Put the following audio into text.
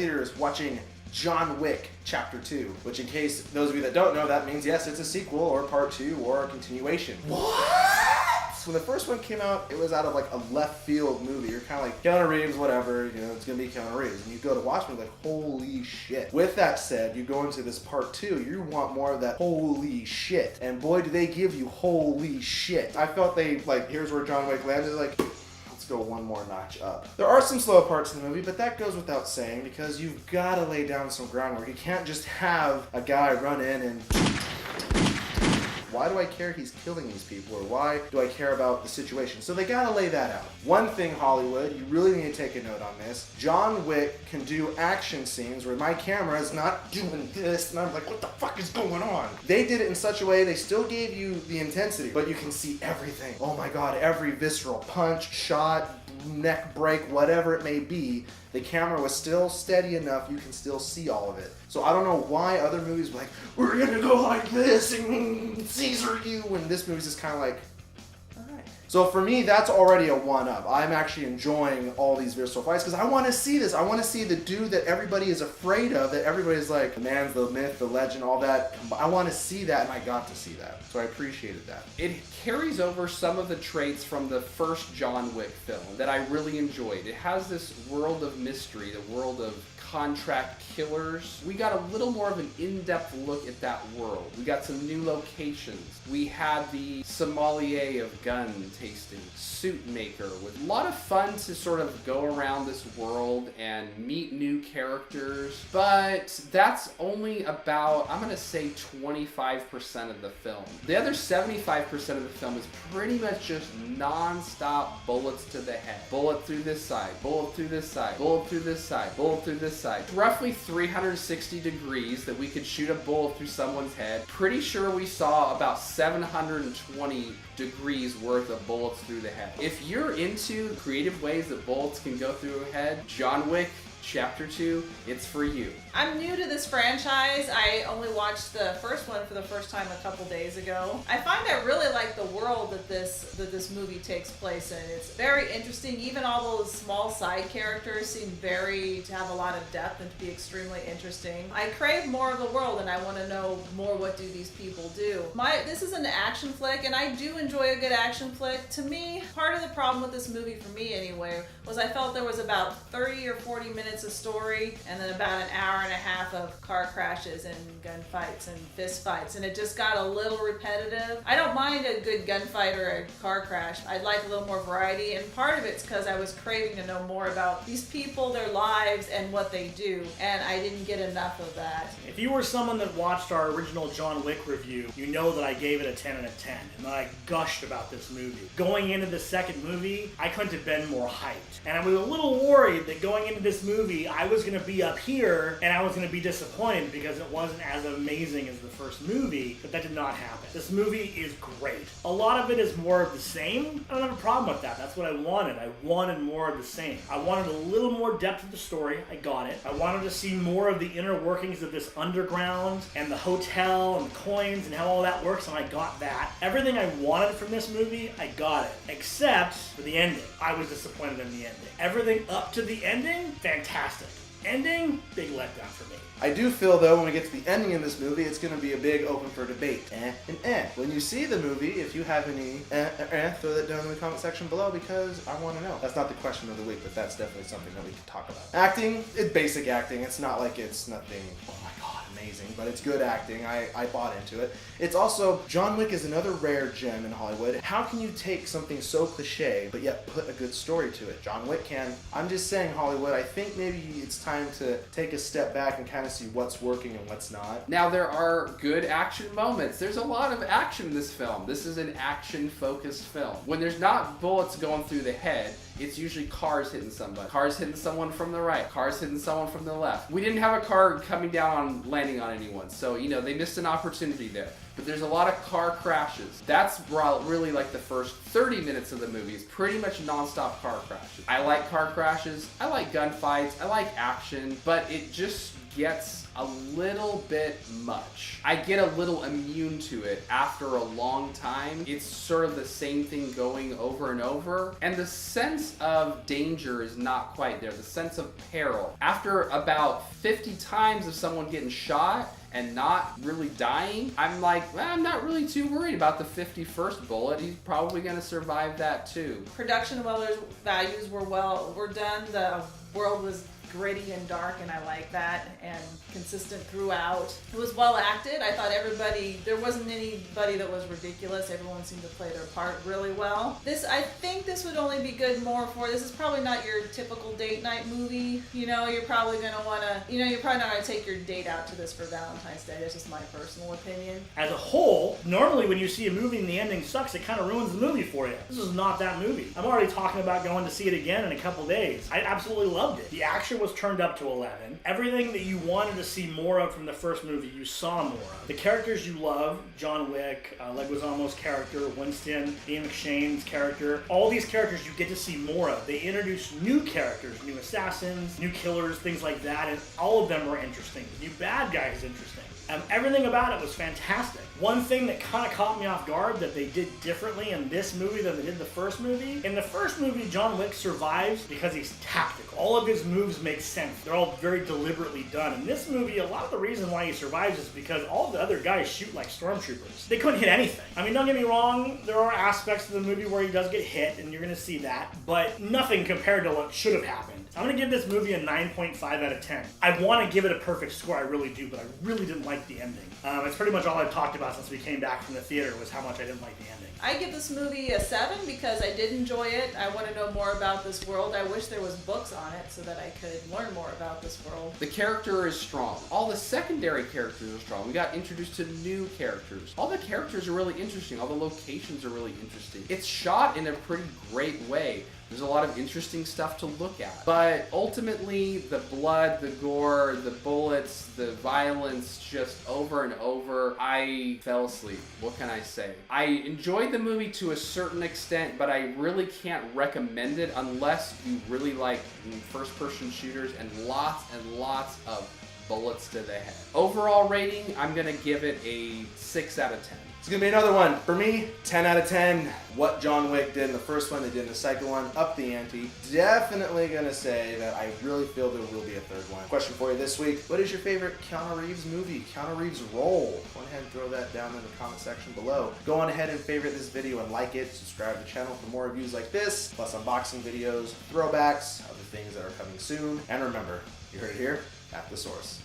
theaters watching John Wick Chapter 2, which in case those of you that don't know, that means yes, it's a sequel or part 2 or a continuation. What? When the first one came out, it was out of like a left field movie. You're kind of like, Keanu Reeves, whatever, you know, it's gonna be Keanu Reeves. And you go to watch it, like, holy shit. With that said, you go into this part 2, you want more of that holy shit. And boy, do they give you holy shit. I felt they, like, here's where John Wick landed, like, let's go one more notch up. There are some slow parts in the movie, but that goes without saying because you've got to lay down some groundwork. You can't just have a guy run in and why do I care he's killing these people, or why do I care about the situation? So they gotta lay that out. One thing, Hollywood, you really need to take a note on this. John Wick can do action scenes where my camera is not doing this, and I'm like, what the fuck is going on? They did it in such a way, they still gave you the intensity, but you can see everything. Oh my God, every visceral punch, shot, neck break, whatever it may be, the camera was still steady enough you can still see all of it. So I don't know why other movies were like, we're gonna go like this and Caesar you, and this movie's just kind of like, alright. So for me, that's already a one-up. I'm actually enjoying all these visceral fights because I want to see this. I want to see the dude that everybody is afraid of, that everybody's like, the man, the myth, the legend, all that. I want to see that, and I got to see that. So I appreciated that. It carries over some of the traits from the first John Wick film that I really enjoyed. It has this world of mystery, the world of contract killers. We got a little more of an in-depth look at that world. We got some new locations. We had the sommelier of gun tasting, suit maker, with a lot of fun to sort of go around this world and meet new characters. But that's only about, I'm gonna say 25% of the film. The other 75% of the film is pretty much just non-stop bullets to the head. Bullet through this side, bullet through this side, bullet through this side, bullet through this side. Roughly 360 degrees that we could shoot a bullet through someone's head. Pretty sure we saw about 720 degrees worth of bullets through the head. If you're into creative ways that bullets can go through a head, John Wick Chapter 2, it's for you. I'm new to this franchise. I only watched the first one for the first time a couple days ago. I find I really like the world that this movie takes place in. It's very interesting. Even all those small side characters seem to have a lot of depth and to be extremely interesting. I crave more of the world and I want to know more, what do these people do. This is an action flick and I do enjoy a good action flick. To me, part of the problem with this movie, for me anyway, was I felt there was about 30 or 40 minutes of story and then about an hour and a half of car crashes and gunfights and fist fights, and it just got a little repetitive. I don't mind a good gunfight or a car crash. I'd like a little more variety, and part of it's because I was craving to know more about these people, their lives, and what they do, and I didn't get enough of that. If you were someone that watched our original John Wick review, you know that I gave it a 10 out of 10, and I gushed about this movie. Going into the second movie, I couldn't have been more hyped, and I was a little worried that going into this movie, I was going to be up here and I was going to be disappointed because it wasn't as amazing as the first movie, but that did not happen. This movie is great. A lot of it is more of the same. I don't have a problem with that. That's what I wanted. I wanted more of the same. I wanted a little more depth of the story. I got it. I wanted to see more of the inner workings of this underground and the hotel and the coins and how all that works, and I got that. Everything I wanted from this movie, I got it. Except for the ending. I was disappointed in the ending. Everything up to the ending, fantastic. Ending, big letdown for me. I do feel, though, when we get to the ending in this movie, it's going to be a big open for debate. When you see the movie, if you have any throw that down in the comment section below because I want to know. That's not the question of the week, but that's definitely something that we can talk about. Acting, it's basic acting. It's not like it's nothing, oh my God, amazing, but it's good acting. I bought into it. It's also, John Wick is another rare gem in Hollywood. How can you take something so cliche, but yet put a good story to it? John Wick can. I'm just saying, Hollywood, I think maybe it's time to take a step back and kind of see what's working and what's not. Now, there are good action moments. There's a lot of action in this film. This is an action-focused film. When there's not bullets going through the head, it's usually cars hitting somebody. Cars hitting someone from the right. Cars hitting someone from the left. We didn't have a car coming down landing on anyone, so, they missed an opportunity there. But there's a lot of car crashes. That's really like the first 30 minutes of the movie. It's pretty much non-stop car crashes. I like car crashes. I like gunfights. I like action. But it just gets a little bit much. I get a little immune to it after a long time. It's sort of the same thing going over and over, and the sense of danger is not quite there. The sense of peril. After about 50 times of someone getting shot and not really dying, I'm like, well, I'm not really too worried about the 51st bullet. He's probably gonna survive that too. Production values were done. The world was gritty and dark, and I like that, and consistent throughout. It was well acted. I thought there wasn't anybody that was ridiculous. Everyone seemed to play their part really well. I think this would only be good this is probably not your typical date night movie. You're probably going to want to, you're probably not going to take your date out to this for Valentine's Day. That's just my personal opinion. As a whole, normally when you see a movie and the ending sucks, it kind of ruins the movie for you. This is not that movie. I'm already talking about going to see it again in a couple days. I absolutely loved it. The action was turned up to 11. Everything that you wanted to see more of from the first movie, you saw more of. The characters you love, John Wick, Leguizamo's character, Winston, Ian McShane's character, all these characters you get to see more of. They introduce new characters, new assassins, new killers, things like that, and all of them were interesting. The new bad guy is interesting. Everything about it was fantastic. One thing that kind of caught me off guard that they did differently in this movie than they did the first movie. In the first movie, John Wick survives because he's tactical. All of his moves make sense. They're all very deliberately done. In this movie, a lot of the reason why he survives is because all the other guys shoot like stormtroopers. They couldn't hit anything. I mean, don't get me wrong, there are aspects of the movie where he does get hit, and you're going to see that, but nothing compared to what should have happened. I'm going to give this movie a 9.5 out of 10. I want to give it a perfect score, I really do, but I really didn't like the ending. It's pretty much all I've talked about since we came back from the theater was how much I didn't like the ending. I give this movie a 7 because I did enjoy it. I want to know more about this world. I wish there was books on it so that I could learn more about this world. The character is strong. All the secondary characters are strong. We got introduced to new characters. All the characters are really interesting. All the locations are really interesting. It's shot in a pretty great way. There's a lot of interesting stuff to look at. But ultimately, the blood, the gore, the bullets, the violence, just over and over, I fell asleep. What can I say? I enjoyed the movie to a certain extent, but I really can't recommend it unless you really like first-person shooters and lots of bullets to the head. Overall rating, I'm gonna give it a 6 out of 10. It's gonna be another one. For me, 10 out of 10. What John Wick did in the first one, they did in the second one, up the ante. Definitely gonna say that I really feel there will be a third one. Question for you this week: what is your favorite Keanu Reeves movie? Keanu Reeves role? Go ahead and throw that down in the comment section below. Go on ahead and favorite this video and like it. Subscribe to the channel for more reviews like this, plus unboxing videos, throwbacks, other things that are coming soon. And remember, you heard it here at The Source.